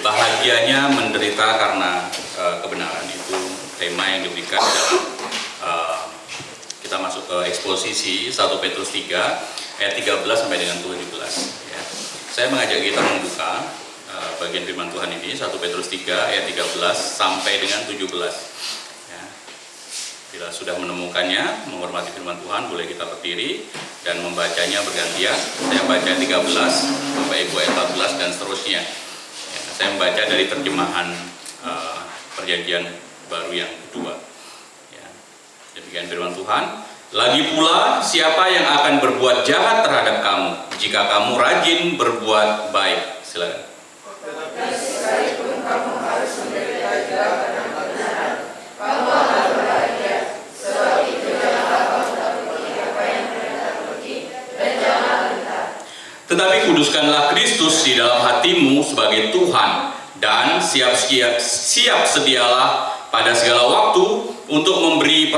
Bahagianya menderita karena kebenaran, itu tema yang diberikan dalam kita masuk ke eksposisi 1 Petrus 3 ayat 13 sampai dengan 17 ya. Saya mengajak kita membuka bagian firman Tuhan ini 1 Petrus 3 ayat 13 sampai dengan 17 ya. Bila sudah menemukannya, menghormati firman Tuhan, boleh kita berdiri dan membacanya bergantian. Saya baca 13, Bapak Ibu ayat 14 dan seterusnya. Saya membaca dari terjemahan Perjanjian Baru yang kedua. Ya. Demikian firman Tuhan. Lagi pula, siapa yang akan berbuat jahat terhadap kamu, jika kamu rajin berbuat baik? Silakan. Tetapi sekalipun kamu harus menderita juga karena kebenaran, kamu akan berbahagia. Sebab itu janganlah kamu takuti apa yang mereka takuti, dan jangan gentar. Tetapi kuduskanlah Kristus di dalam hatimu sebagai Tuhan, dan siap sedialah pada segala waktu untuk memberi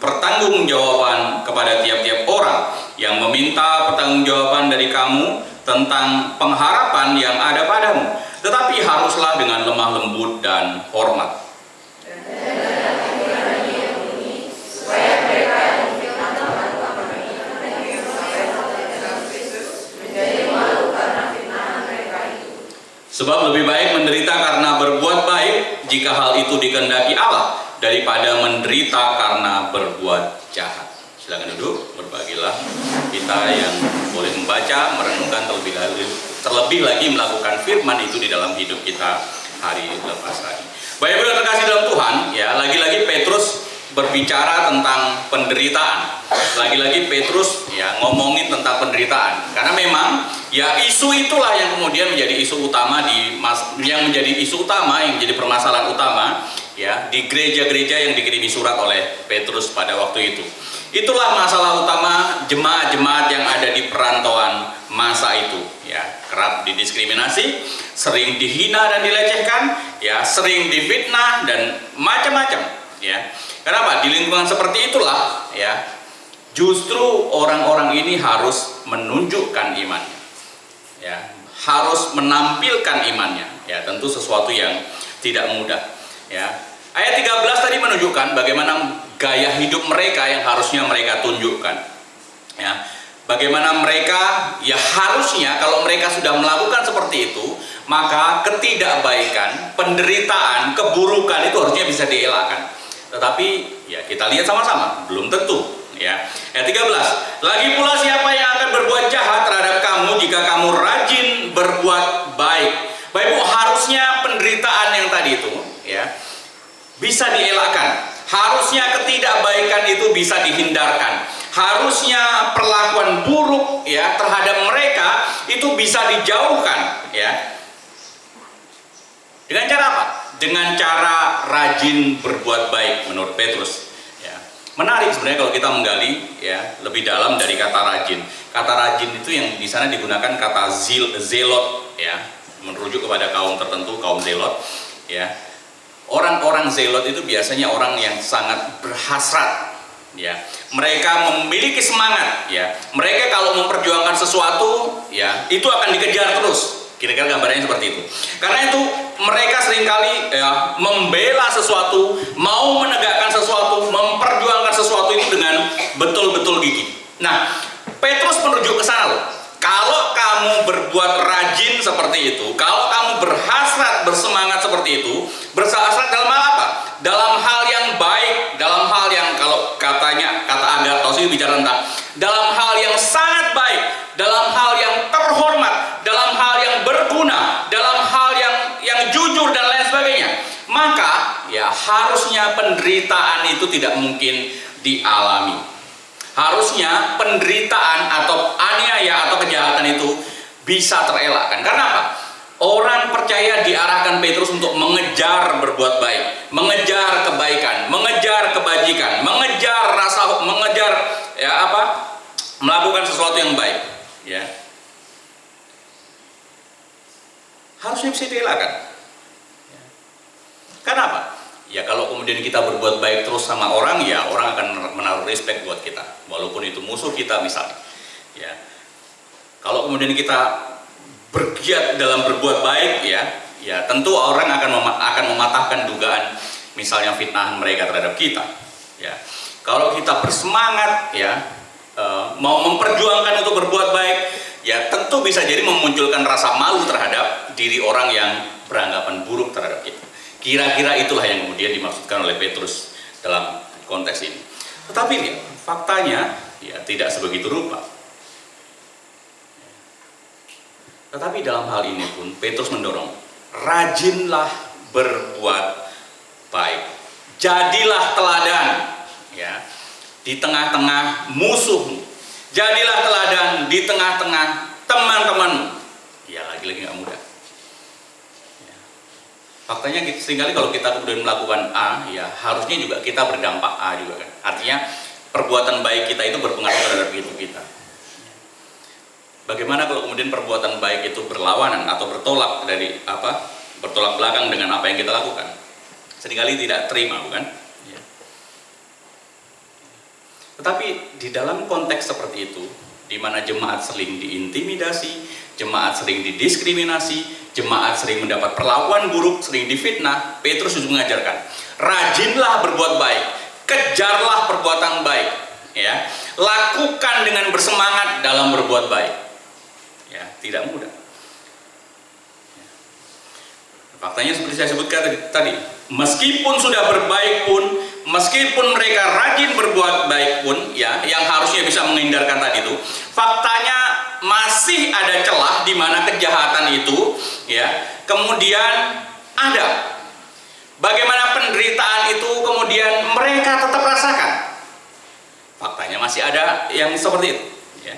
pertanggungjawaban kepada tiap-tiap orang yang meminta pertanggungjawaban dari kamu tentang pengharapan yang ada padamu. Tetapi haruslah dengan lemah lembut dan hormat. Sebab lebih baik menderita karena berbuat baik, jika hal itu dikehendaki Allah, daripada menderita karena berbuat jahat. Silakan duduk, berbagilah kita yang boleh membaca, merenungkan terlebih lagi melakukan firman itu di dalam hidup kita hari lepas hari. Bapak Ibu yang terkasih dalam Tuhan, ya, lagi-lagi Petrus berbicara tentang penderitaan. Lagi-lagi Petrus ya ngomongin tentang penderitaan, karena memang ya isu itulah yang kemudian menjadi isu utama yang menjadi permasalahan utama ya di gereja-gereja yang dikirimi surat oleh Petrus pada waktu itu. Itulah masalah utama jemaat-jemaat yang ada di perantauan masa itu ya, kerap didiskriminasi, sering dihina dan dilecehkan, ya, sering difitnah dan macam-macam ya. Kenapa? Di lingkungan seperti itulah ya, justru orang-orang ini harus menunjukkan imannya ya, harus menampilkan imannya ya, tentu sesuatu yang tidak mudah ya. Ayat 13 tadi menunjukkan bagaimana gaya hidup mereka yang harusnya mereka tunjukkan ya. Bagaimana mereka ya harusnya kalau mereka sudah melakukan seperti itu, maka ketidakbaikan, penderitaan, keburukan itu harusnya bisa dielakkan. Tetapi ya kita lihat sama-sama, belum tentu ya. Ayat 13, lagi pula siapa yang akan berbuat jahat terhadap kamu jika kamu rajin berbuat baik. Bapak Ibu, harusnya penderitaan yang tadi itu ya bisa dielakkan. Harusnya ketidakbaikan itu bisa dihindarkan. Harusnya perlakuan buruk ya terhadap mereka itu bisa dijauhkan ya. Dengan cara apa? Dengan cara rajin berbuat baik menurut Petrus ya. Menarik sebenarnya kalau kita menggali ya lebih dalam dari kata rajin. Kata rajin itu yang di sana digunakan kata zelot ya, merujuk kepada kaum tertentu, kaum zelot ya. Orang-orang zelot itu biasanya orang yang sangat berhasrat ya. Mereka memiliki semangat ya. Mereka kalau memperjuangkan sesuatu ya, itu akan dikejar terus. Kira-kira gambarnya seperti itu. Karena itu mereka seringkali ya, membela sesuatu, mau menegakkan sesuatu, memperjuangkan sesuatu itu dengan betul-betul gigih. Nah, Petrus menuju ke sana loh. Kalau kamu berbuat rajin seperti itu, kalau kamu berhasrat, bersemangat seperti itu, berhasrat dalam hal apa? Dalam hal yang baik, dalam hal yang kalau katanya kata Agathos itu bicara tentang dalam hal yang sangat baik, dalam hal yang terhormat, dalam hal yang berguna, dalam hal yang jujur dan lain sebagainya, maka ya harusnya penderitaan itu tidak mungkin dialami. Harusnya penderitaan atau aniaya atau kejahatan itu bisa terelakkan. Karena apa? Orang percaya diarahkan Petrus untuk mengejar berbuat baik, mengejar kebaikan, mengejar kebajikan, mengejar melakukan sesuatu yang baik ya. Harusnya bisa dielakkan ya. Kenapa? Ya kalau kemudian kita berbuat baik terus sama orang, ya orang akan menaruh respect buat kita, walaupun itu musuh kita misalnya ya. Kalau kemudian kita bergiat dalam berbuat baik ya, ya tentu orang akan mematahkan dugaan misalnya fitnahan mereka terhadap kita. Ya, kalau kita bersemangat ya mau memperjuangkan untuk berbuat baik, ya tentu bisa jadi memunculkan rasa malu terhadap diri orang yang beranggapan buruk terhadap kita. Kira-kira itulah yang kemudian dimaksudkan oleh Petrus dalam konteks ini. Tetapi lihat, faktanya ya tidak sebegitu rupa. Tetapi dalam hal ini pun Petrus mendorong, rajinlah berbuat baik. Jadilah teladan ya di tengah-tengah musuhmu. Jadilah teladan di tengah-tengah teman-temanmu. Ya lagi-lagi nggak mudah. Ya. Faktanya seringkali kalau kita kemudian melakukan A, ya harusnya juga kita berdampak A juga kan. Artinya perbuatan baik kita itu berpengaruh terhadap hidup kita. Bagaimana kalau kemudian perbuatan baik itu berlawanan atau bertolak belakang dengan apa yang kita lakukan? Seringkali tidak terima, bukan? Ya. Tetapi di dalam konteks seperti itu, di mana jemaat sering diintimidasi, jemaat sering didiskriminasi, jemaat sering mendapat perlakuan buruk, sering difitnah, Petrus juga mengajarkan, rajinlah berbuat baik, kejarlah perbuatan baik, ya, lakukan dengan bersemangat dalam berbuat baik. Ya, tidak mudah. Ya. Faktanya seperti saya sebutkan tadi, meskipun sudah berbaik pun, meskipun mereka rajin berbuat baik pun, ya, yang harusnya bisa menghindarkan tadi itu, faktanya masih ada celah di mana kejahatan itu, ya, kemudian ada. Bagaimana penderitaan itu kemudian mereka tetap rasakan? Faktanya masih ada yang seperti itu. Ya.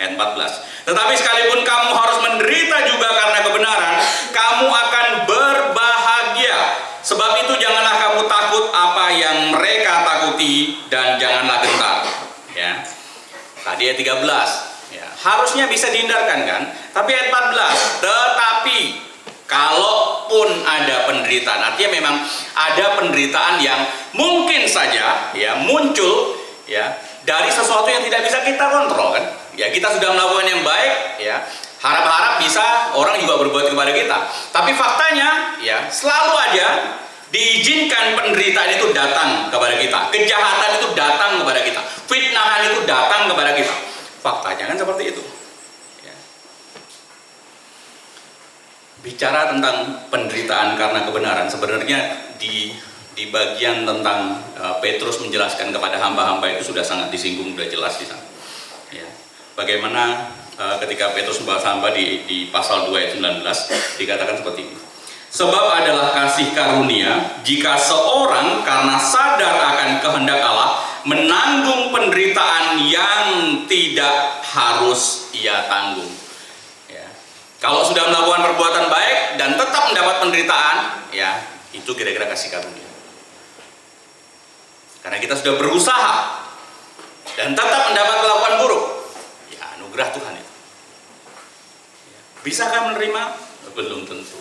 Ayat 14. Tetapi sekalipun kamu harus menderita juga karena kebenaran, kamu akan berbahagia. Sebab itu janganlah kamu takut apa yang mereka takuti dan janganlah gentar. Ya. Tadi ayat 13. Ya. Harusnya bisa dihindarkan kan? Tapi ayat 14. Tetapi kalaupun ada penderitaan, artinya memang ada penderitaan yang mungkin saja ya muncul ya dari sesuatu yang tidak bisa kita kontrol kan. Ya kita sudah melakukan yang baik ya, harap-harap bisa orang juga berbuat kepada kita. Tapi faktanya ya selalu aja diizinkan penderitaan itu datang kepada kita, kejahatan itu datang kepada kita, fitnahan itu datang kepada kita. Faktanya kan seperti itu. Ya. Bicara tentang penderitaan karena kebenaran, sebenarnya di bagian tentang Petrus menjelaskan kepada hamba-hamba itu sudah sangat disinggung, sudah jelas di sana. Ya. Bagaimana ketika Petrus membahas hamba di pasal 2 ayat 19 dikatakan seperti ini. Sebab adalah kasih karunia jika seorang karena sadar akan kehendak Allah menanggung penderitaan yang tidak harus ia tanggung. Ya. Kalau sudah melakukan perbuatan baik dan tetap mendapat penderitaan, ya itu kira-kira kasih karunia. Karena kita sudah berusaha dan tetap mendapat perlakuan buruk, ya anugerah Tuhan itu. Ya. Bisakah menerima? Belum tentu.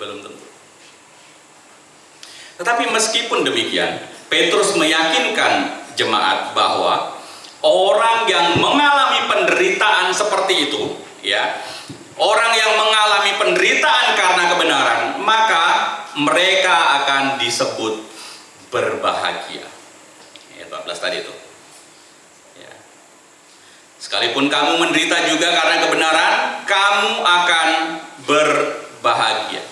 Belum tentu. Tetapi meskipun demikian, Petrus meyakinkan jemaat bahwa orang yang mengalami penderitaan seperti itu, ya, orang yang mengalami penderitaan karena kebenaran, maka mereka akan disebut berbahagia. Ayat 14 tadi itu. Ya. Sekalipun kamu menderita juga karena kebenaran, kamu akan berbahagia.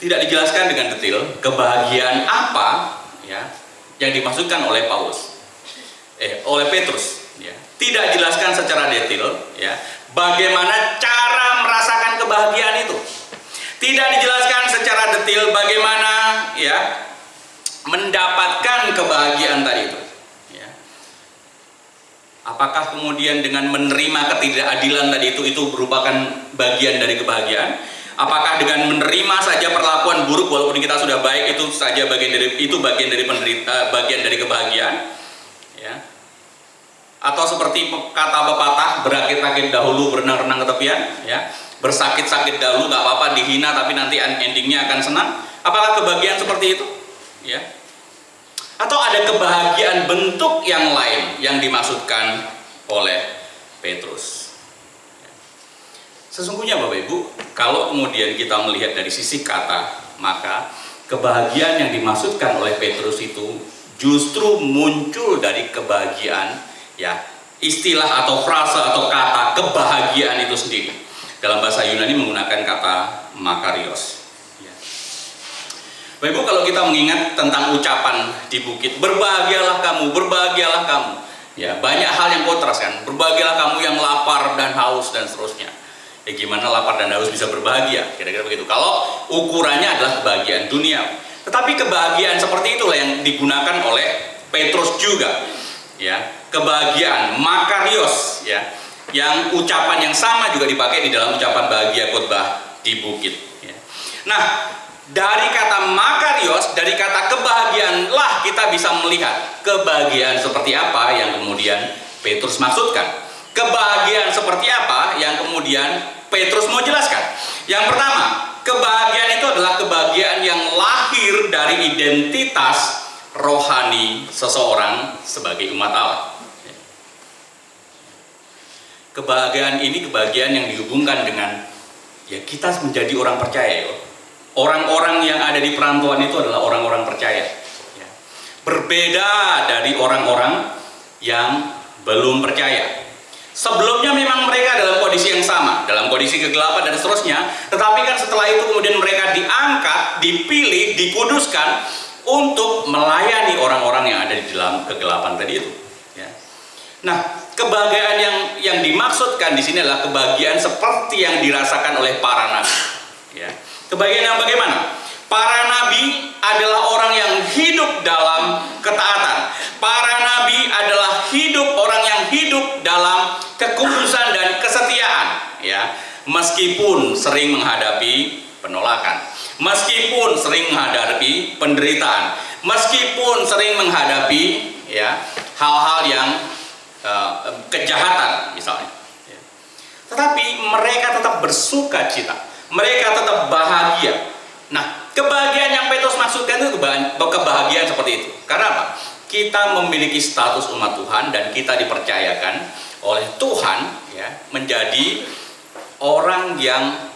Tidak dijelaskan dengan detail kebahagiaan apa ya yang dimaksudkan oleh oleh Petrus. Ya. Tidak dijelaskan secara detail ya bagaimana cara merasakan kebahagiaan itu. Tidak dijelaskan secara detail bagaimana ya mendapatkan kebahagiaan tadi itu. Ya. Apakah kemudian dengan menerima ketidakadilan tadi itu merupakan bagian dari kebahagiaan? Apakah dengan menerima saja perlakuan buruk walaupun kita sudah baik itu saja bagian dari bagian dari kebahagiaan? Ya. Atau seperti kata pepatah, berakit-akit dahulu berenang-renang ke tepian, ya. Bersakit-sakit dahulu nggak apa-apa dihina tapi nanti endingnya akan senang. Apakah kebahagiaan seperti itu? Ya. Atau ada kebahagiaan bentuk yang lain yang dimaksudkan oleh Petrus. Sesungguhnya Bapak Ibu, kalau kemudian kita melihat dari sisi kata, maka kebahagiaan yang dimaksudkan oleh Petrus itu justru muncul dari kebahagiaan, ya, istilah atau frase atau kata kebahagiaan itu sendiri. Dalam bahasa Yunani menggunakan kata makarios. Ya. Bapak Ibu, kalau kita mengingat tentang ucapan di bukit, berbahagialah kamu, berbahagialah kamu. Ya, banyak hal yang kontras kan. Berbahagialah kamu yang lapar dan haus dan seterusnya. Ya, gimana lapar dan haus bisa berbahagia? Kira-kira begitu. Kalau ukurannya adalah kebahagiaan dunia. Tetapi kebahagiaan seperti itulah yang digunakan oleh Petrus juga. Ya, kebahagiaan makarios, ya, yang ucapan yang sama juga dipakai di dalam ucapan bahagia khotbah di bukit. Ya. Nah, dari kata makarios, dari kata kebahagiaan lah kita bisa melihat kebahagiaan seperti apa yang kemudian Petrus maksudkan. Kebahagiaan seperti apa yang kemudian Petrus mau jelaskan. Yang pertama, kebahagiaan itu adalah kebahagiaan yang lahir dari identitas rohani seseorang sebagai umat Allah. Kebahagiaan ini kebahagiaan yang dihubungkan dengan, ya, kita menjadi orang percaya. Orang-orang yang ada di perantauan itu adalah orang-orang percaya. Ya. Berbeda dari orang-orang yang belum percaya. Sebelumnya memang mereka dalam kondisi yang sama, dalam kondisi kegelapan dan seterusnya. Tetapi kan setelah itu kemudian mereka diangkat, dipilih, dikuduskan untuk melayani orang-orang yang ada di dalam kegelapan tadi itu. Ya. Nah, kebahagiaan yang dimaksudkan di sini adalah kebahagiaan seperti yang dirasakan oleh para nabi. Ya. Kebahagiaan yang bagaimana? Para nabi adalah orang yang hidup dalam ketaatan. Para nabi adalah orang yang hidup dalam kekudusan dan kesetiaan. Ya. Meskipun sering menghadapi penolakan, meskipun sering menghadapi penderitaan, meskipun sering menghadapi, ya, hal-hal yang kejahatan misalnya, ya. Tetapi mereka tetap bersuka cita, mereka tetap bahagia. Nah, kebahagiaan yang Petrus maksudkan itu kebahagiaan seperti itu. Karena apa? Kita memiliki status umat Tuhan dan kita dipercayakan oleh Tuhan, ya, menjadi orang yang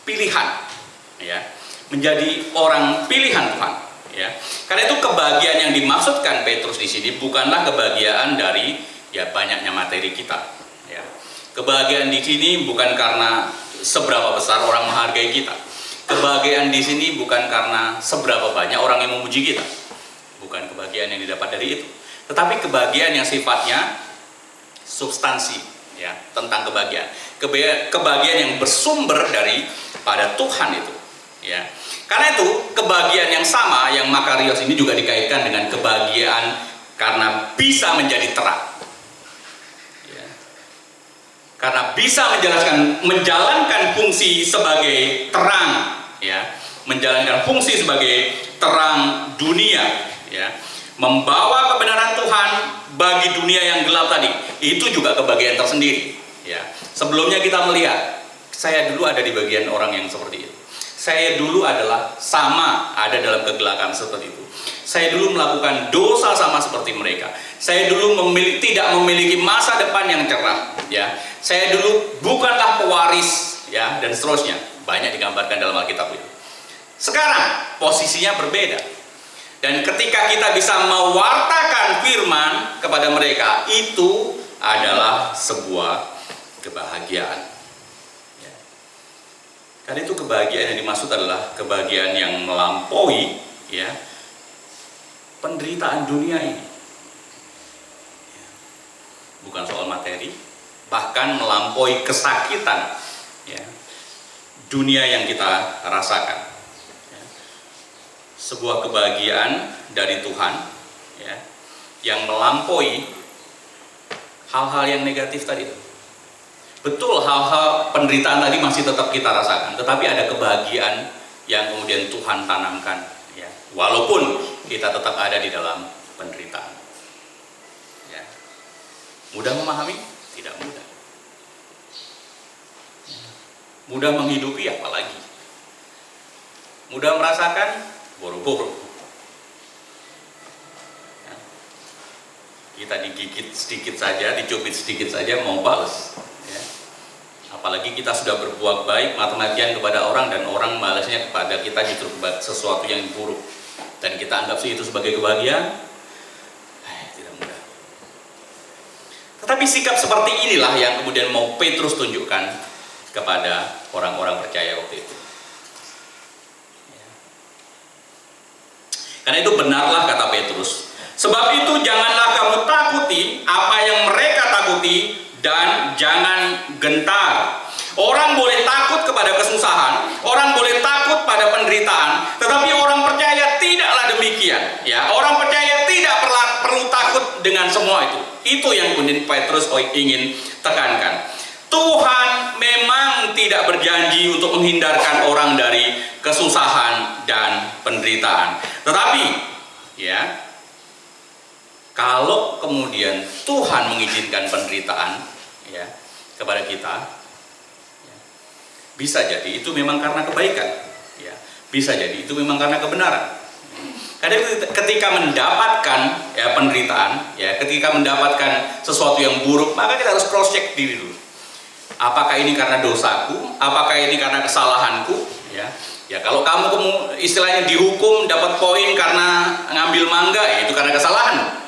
pilihan, ya, menjadi orang pilihan Tuhan. Ya. Karena itu kebahagiaan yang dimaksudkan Petrus di sini bukanlah kebahagiaan dari, ya, banyaknya materi kita. Ya. Kebahagiaan di sini bukan karena seberapa besar orang menghargai kita. Kebahagiaan di sini bukan karena seberapa banyak orang yang memuji kita. Bukan kebahagiaan yang didapat dari itu. Tetapi kebahagiaan yang sifatnya substansi, ya, tentang kebahagiaan. Kebahagiaan yang bersumber dari pada Tuhan itu. Ya. Karena itu kebahagiaan yang sama yang makarios ini juga dikaitkan dengan kebahagiaan karena bisa menjadi terang. Ya. Karena bisa menjalankan fungsi sebagai terang, ya, menjalankan fungsi sebagai terang dunia, ya, membawa kebenaran Tuhan bagi dunia yang gelap tadi. Itu juga kebahagiaan tersendiri. Ya. Sebelumnya kita melihat, saya dulu ada di bagian orang yang seperti itu. Saya dulu ada dalam kegelapan seperti itu. Saya dulu melakukan dosa sama seperti mereka. Saya dulu tidak memiliki masa depan yang cerah. Ya, saya dulu bukanlah pewaris, ya, dan seterusnya. Banyak digambarkan dalam Alkitab itu. Sekarang posisinya berbeda. Dan ketika kita bisa mewartakan firman kepada mereka, itu adalah sebuah kebahagiaan. Karena itu kebahagiaan yang dimaksud adalah kebahagiaan yang melampaui, ya, penderitaan dunia ini. Bukan soal materi, bahkan melampaui kesakitan, ya, dunia yang kita rasakan. Ya. Sebuah kebahagiaan dari Tuhan, ya, yang melampaui hal-hal yang negatif tadi. Betul, hal-hal penderitaan tadi masih tetap kita rasakan, tetapi ada kebahagiaan yang kemudian Tuhan tanamkan, ya, walaupun kita tetap ada di dalam penderitaan. Ya. Mudah memahami? Tidak mudah. Mudah menghidupi apalagi. Mudah merasakan? Boro-boro. Ya. Kita digigit sedikit saja, dicubit sedikit saja mau balas. Apalagi kita sudah berbuat baik, mati-matian kepada orang, dan orang balasnya kepada kita justru sesuatu yang buruk, dan kita anggap itu sebagai kebahagiaan. Tidak mudah. Tetapi sikap seperti inilah yang kemudian mau Petrus tunjukkan kepada orang-orang percaya waktu itu. Karena itu benarlah kata Petrus. Sebab itu janganlah kamu takuti apa yang mereka takuti, dan jangan gentar. Orang boleh takut kepada kesusahan, orang boleh takut pada penderitaan, tetapi orang percaya tidaklah demikian. Ya, orang percaya tidak perlu takut dengan semua itu. Itu yang kemudian Petrus ingin tekankan. Tuhan memang tidak berjanji untuk menghindarkan orang dari kesusahan dan penderitaan. Tetapi, ya, kalau kemudian Tuhan mengizinkan penderitaan, ya, kepada kita, ya, bisa jadi itu memang karena kebaikan, ya, bisa jadi itu memang karena kebenaran. Karena ketika mendapatkan, ya, penderitaan, ya, ketika mendapatkan sesuatu yang buruk, maka kita harus cross check diri dulu. Apakah ini karena dosaku? Apakah ini karena kesalahanku? Ya, ya, kalau kamu istilahnya dihukum dapat poin karena ngambil mangga, ya, itu karena kesalahan.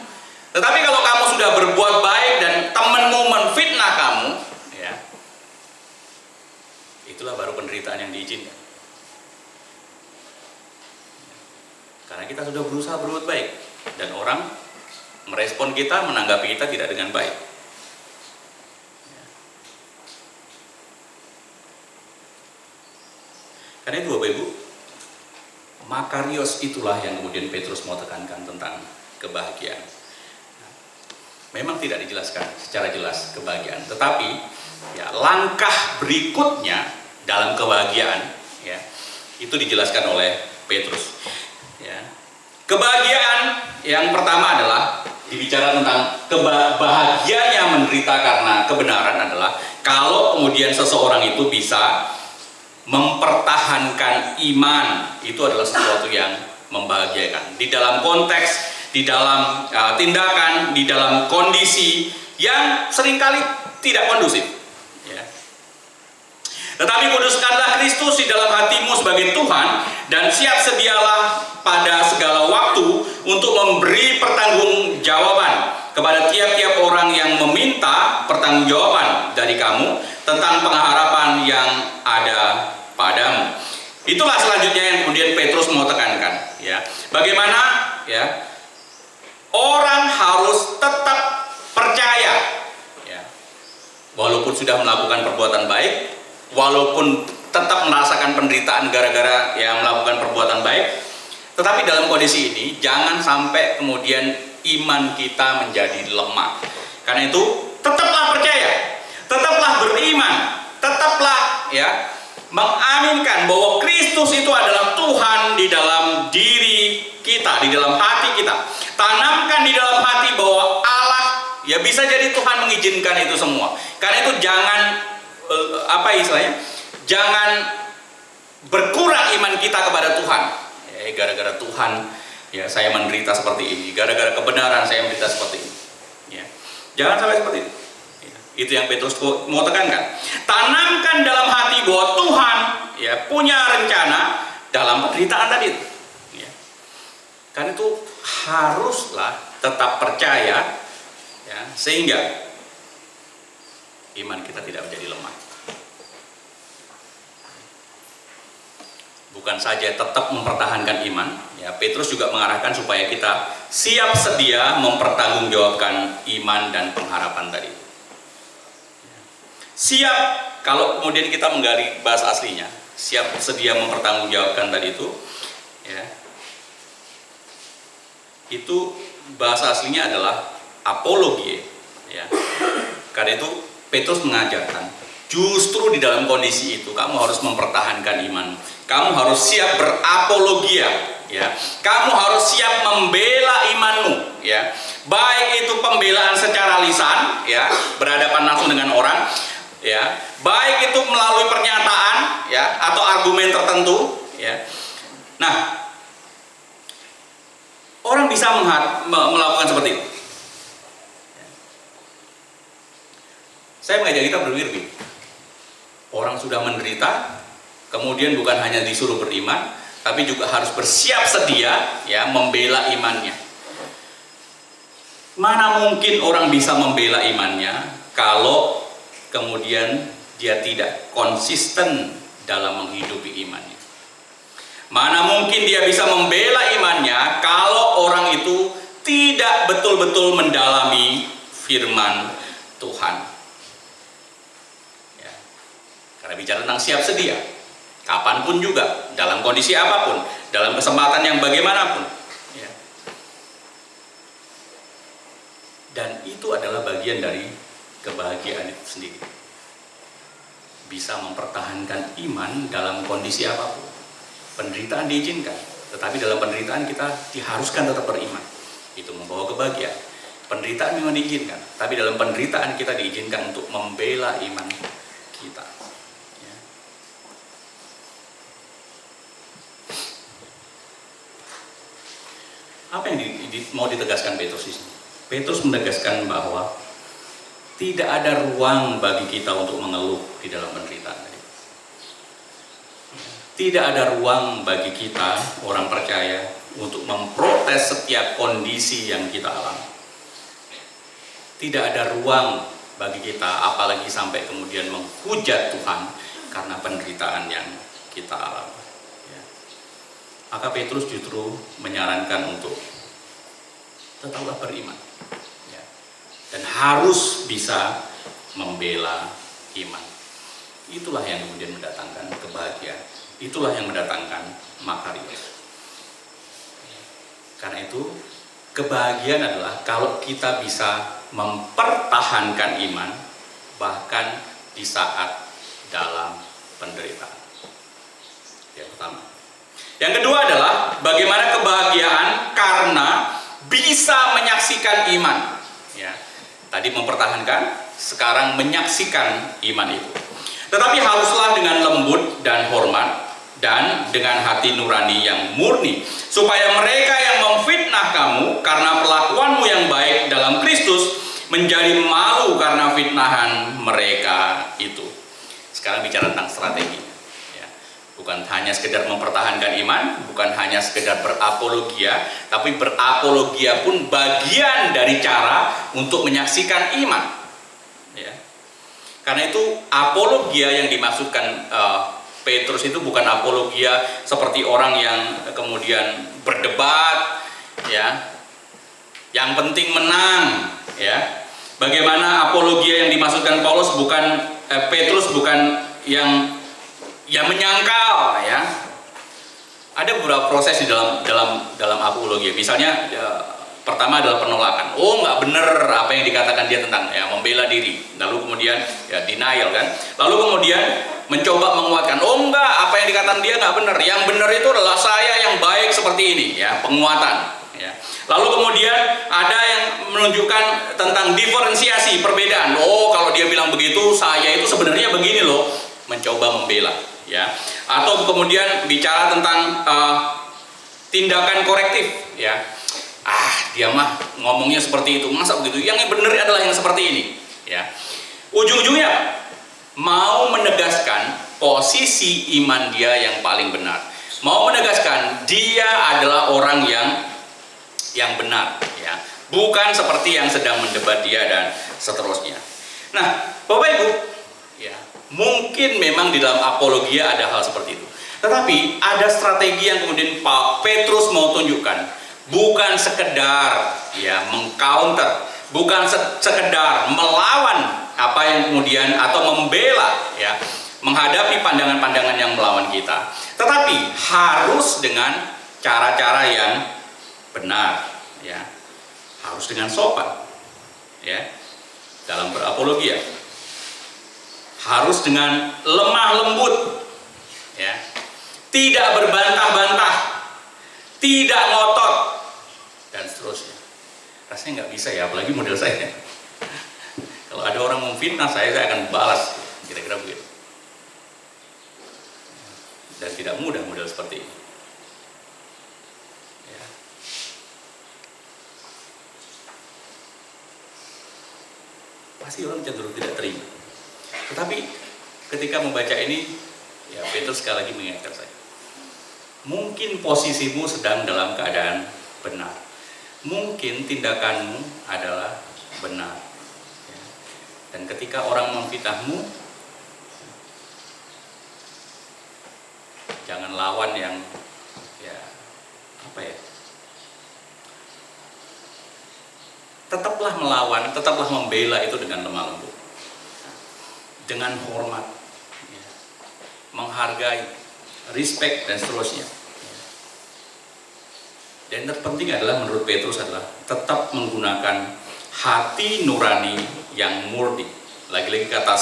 Tetapi kalau kamu sudah berbuat baik dan temanmu menfitnah kamu, ya, itulah baru penderitaan yang diizinkan. Karena kita sudah berusaha berbuat baik, dan orang merespon kita, menanggapi kita tidak dengan baik. Karena itu Bapak Ibu, makarios itulah yang kemudian Petrus mau tekankan tentang kebahagiaan. Memang tidak dijelaskan secara jelas kebahagiaan, tetapi, ya, langkah berikutnya dalam kebahagiaan, ya, itu dijelaskan oleh Petrus. Ya. Kebahagiaan yang pertama adalah dibicara tentang bahagianya menderita karena kebenaran adalah kalau kemudian seseorang itu bisa mempertahankan iman. Itu adalah sesuatu yang membahagiakan di dalam konteks, di dalam tindakan, di dalam kondisi yang seringkali tidak kondusif, ya. Tetapi kuduskanlah Kristus di dalam hatimu sebagai Tuhan, dan siap sedialah pada segala waktu untuk memberi pertanggungjawaban kepada tiap-tiap orang yang meminta pertanggungjawaban dari kamu tentang pengharapan yang ada padamu. Itulah selanjutnya yang kemudian Petrus mau tekankan, ya. Bagaimana, ya, orang harus tetap percaya, ya, walaupun sudah melakukan perbuatan baik, walaupun tetap merasakan penderitaan gara-gara yang melakukan perbuatan baik, tetapi dalam kondisi ini jangan sampai kemudian iman kita menjadi lemah. Karena itu tetaplah percaya, tetaplah beriman, tetaplah, ya, mengaminkan bahwa Kristus itu adalah Tuhan di dalam diri kita, di dalam hati kita. Tanamkan di dalam hati bahwa Allah, ya, bisa jadi Tuhan mengizinkan itu semua. Karena itu jangan jangan berkurang iman kita kepada Tuhan. Gara-gara Tuhan, ya, saya menderita seperti ini. Gara-gara kebenaran saya menderita seperti ini. Ya. Jangan sampai seperti itu. Ya. Itu yang Petrus mau tekankan. Tanamkan dalam hati bahwa Tuhan, ya, punya rencana dalam penderitaan tadi. Ya. Karena itu haruslah tetap percaya, ya, sehingga iman kita tidak menjadi lemah. Bukan saja tetap mempertahankan iman, ya, Petrus juga mengarahkan supaya kita siap sedia mempertanggungjawabkan iman dan pengharapan tadi. Siap, kalau kemudian kita menggali bahasa aslinya, siap sedia mempertanggungjawabkan tadi itu, ya, itu bahasa aslinya adalah apologie, ya. Karena itu Petrus mengajarkan justru di dalam kondisi itu kamu harus mempertahankan iman, kamu harus siap berapologia, ya. Kamu harus siap membela imanmu, ya. Baik itu pembelaan secara lisan, ya, berhadapan langsung dengan orang, ya. Baik itu melalui pernyataan, ya, atau argumen tertentu, ya. Nah, orang bisa melakukan seperti itu. Saya mengajak kita berpikir, Orang sudah menderita, kemudian bukan hanya disuruh beriman, tapi juga harus bersiap sedia ya membela imannya. Mana mungkin orang bisa membela imannya kalau kemudian dia tidak konsisten dalam menghidupi imannya. Mana mungkin dia bisa membela imannya kalau orang itu tidak betul-betul mendalami firman Tuhan. Ya. Karena bicara tentang siap sedia, kapanpun juga, dalam kondisi apapun, dalam kesempatan yang bagaimanapun. Ya. Dan itu adalah bagian dari kebahagiaan itu sendiri. Bisa mempertahankan iman dalam kondisi apapun. Penderitaan diizinkan, tetapi dalam penderitaan kita diharuskan tetap beriman. Itu membawa kebahagiaan. Penderitaan memang diizinkan, tapi dalam penderitaan kita diizinkan untuk membela iman kita. Ya. Apa yang mau ditegaskan Petrus di sini? Petrus menegaskan bahwa tidak ada ruang bagi kita untuk mengeluh di dalam penderitaan. Tidak ada ruang bagi kita, orang percaya, untuk memprotes setiap kondisi yang kita alami. Tidak ada ruang bagi kita, apalagi sampai kemudian menghujat Tuhan karena penderitaan yang kita alami. Ya. Maka Petrus justru menyarankan untuk tetaplah beriman. Ya. Dan harus bisa membela iman. Itulah yang kemudian mendatangkan kebahagiaan. Itulah yang mendatangkan makarios. Karena itu kebahagiaan adalah kalau kita bisa mempertahankan iman bahkan di saat dalam penderitaan. Yang pertama. Yang kedua adalah bagaimana kebahagiaan karena bisa menyaksikan iman. Ya. Tadi mempertahankan, sekarang menyaksikan iman itu. Tetapi haruslah dengan lembut dan hormat dan dengan hati nurani yang murni, supaya mereka yang memfitnah kamu karena perlakuanmu yang baik dalam Kristus menjadi malu karena fitnahan mereka itu. Sekarang bicara tentang strategi, ya. Bukan hanya sekedar mempertahankan iman, bukan hanya sekedar berapologia, tapi berapologia pun bagian dari cara untuk menyaksikan iman, ya. Karena itu apologia yang dimaksudkan Petrus itu bukan apologia seperti orang yang kemudian berdebat, ya, yang penting menang, ya. Bagaimana apologia yang dimaksudkan Paulus bukan Petrus bukan yang menyangkal, ya. Ada beberapa proses di dalam apologia. Misalnya pertama adalah penolakan. Oh, nggak benar apa yang dikatakan dia tentang membela diri. Lalu kemudian denial kan. Lalu kemudian mencoba menguatkan. Oh enggak, apa yang dikatakan dia nggak benar. Yang benar itu adalah saya yang baik seperti ini, ya, penguatan. Ya. Lalu kemudian ada yang menunjukkan tentang diferensiasi perbedaan. Oh, kalau dia bilang begitu, saya itu sebenarnya begini loh. Mencoba membela, ya. Atau kemudian bicara tentang tindakan korektif, ya. Dia mah ngomongnya seperti itu, masa begitu? Yang benar adalah yang seperti ini, ya. Ujung-ujungnya mau menegaskan posisi iman dia yang paling benar, mau menegaskan dia adalah orang yang benar, ya, bukan seperti yang sedang mendebat dia dan seterusnya. Nah, Bapak Ibu, ya, mungkin memang di dalam apologia ada hal seperti itu, tetapi ada strategi yang kemudian Pak Petrus mau tunjukkan. Bukan sekedar mengcounter, bukan sekedar melawan apa yang kemudian atau membela, ya, menghadapi pandangan-pandangan yang melawan kita, tetapi harus dengan cara-cara yang benar, ya, harus dengan sopan, ya, dalam berapologia, harus dengan lemah lembut, ya, tidak berbantah-bantah, tidak ngotot, dan seterusnya. Rasanya nggak bisa, ya, apalagi model saya. Kalau ada orang memfitnah saya akan balas, kira-kira begitu. Dan tidak mudah model seperti ini. Ya. Pasti orang cenderung tidak terima. Tetapi ketika membaca ini, ya Petrus sekali lagi mengingatkan saya. Mungkin posisimu sedang dalam keadaan benar. Mungkin tindakanmu adalah benar. Ya. Dan ketika orang memfitnahmu, jangan lawan yang tetaplah melawan, tetaplah membela itu dengan lemah lembut, dengan hormat, ya, menghargai, respect dan seterusnya. Dan terpenting adalah menurut Petrus adalah tetap menggunakan hati nurani yang murni. Lagi-lagi kata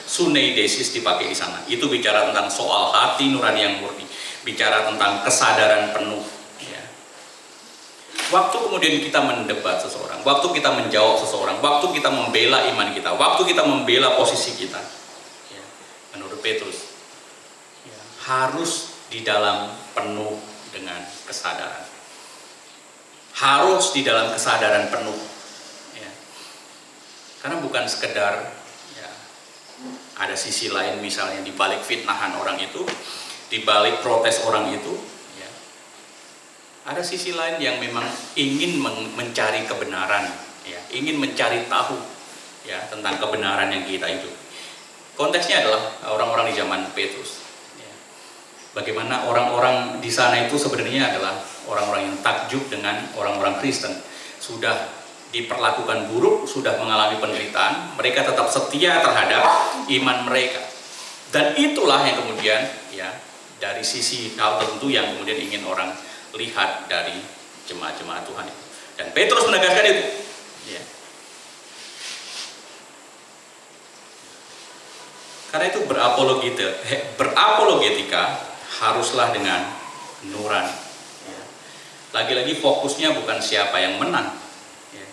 suneidesis dipakai di sana. Itu bicara tentang soal hati nurani yang murni, bicara tentang kesadaran penuh. Waktu kemudian kita mendebat seseorang, waktu kita menjawab seseorang, waktu kita membela iman kita, waktu kita membela posisi kita, ya, menurut Petrus, ya, harus di dalam penuh dengan kesadaran, harus di dalam kesadaran penuh, ya. Karena bukan sekedar, ya, ada sisi lain misalnya di balik fitnahan orang itu, di balik protes orang itu. Ada sisi lain yang memang ingin mencari kebenaran, ya, ingin mencari tahu, ya, tentang kebenaran yang kita hidup. Konteksnya adalah orang-orang di zaman Petrus. Ya. Bagaimana orang-orang di sana itu sebenarnya adalah orang-orang yang takjub dengan orang-orang Kristen. Sudah diperlakukan buruk, sudah mengalami penderitaan, mereka tetap setia terhadap iman mereka. Dan itulah yang kemudian, ya, dari sisi hal tertentu yang kemudian ingin orang lihat dari jemaat-jemaat Tuhan itu. Dan Petrus menegaskan itu, ya. Karena itu berapologetika haruslah dengan nurani, ya. Lagi-lagi fokusnya bukan siapa yang menang, ya.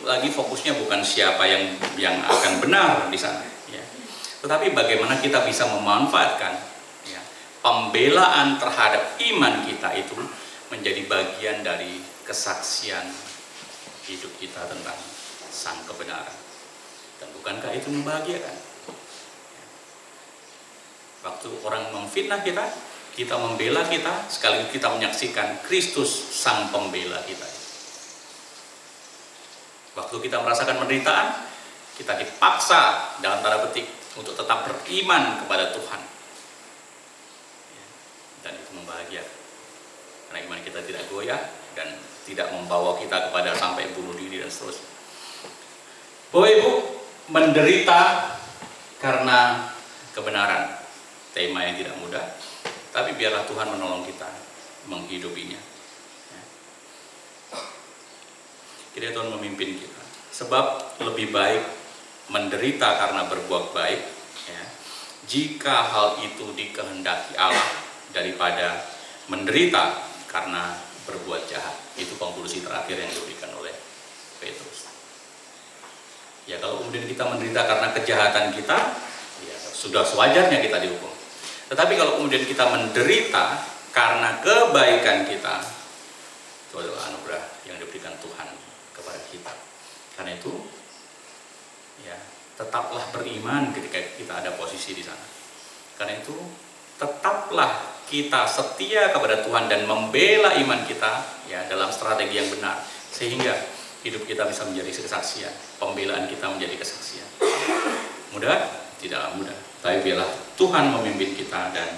Lagi fokusnya bukan siapa yang akan benar di sana, ya. Tetapi bagaimana kita bisa memanfaatkan, pembelaan terhadap iman kita itu menjadi bagian dari kesaksian hidup kita tentang sang kebenaran. Dan bukankah itu membahagiakan? Waktu orang memfitnah kita, kita membela kita, sekaligus kita menyaksikan Kristus sang pembela kita. Waktu kita merasakan penderitaan, kita dipaksa dalam tanda petik untuk tetap beriman kepada Tuhan. Dan itu membahagiakan, karena iman kita tidak goyah dan tidak membawa kita kepada sampai bunuh diri dan seterusnya. Bapak Ibu, menderita karena kebenaran, tema yang tidak mudah, tapi biarlah Tuhan menolong kita menghidupinya. Kiranya Tuhan memimpin kita, sebab lebih baik menderita karena berbuat baik, ya, jika hal itu dikehendaki Allah, daripada menderita karena berbuat jahat. Itu konklusi terakhir yang diberikan oleh Petrus. Ya, kalau kemudian kita menderita karena kejahatan kita, ya sudah sewajarnya kita dihukum. Tetapi kalau kemudian kita menderita karena kebaikan kita, itu adalah anugerah yang diberikan Tuhan kepada kita. Karena itu, ya, tetaplah beriman ketika kita ada posisi di sana. Karena itu, tetaplah kita setia kepada Tuhan dan membela iman kita, ya, dalam strategi yang benar, sehingga hidup kita bisa menjadi kesaksian, pembelaan kita menjadi kesaksian. Mudah? Tidaklah mudah, tapi biarlah Tuhan memimpin kita dan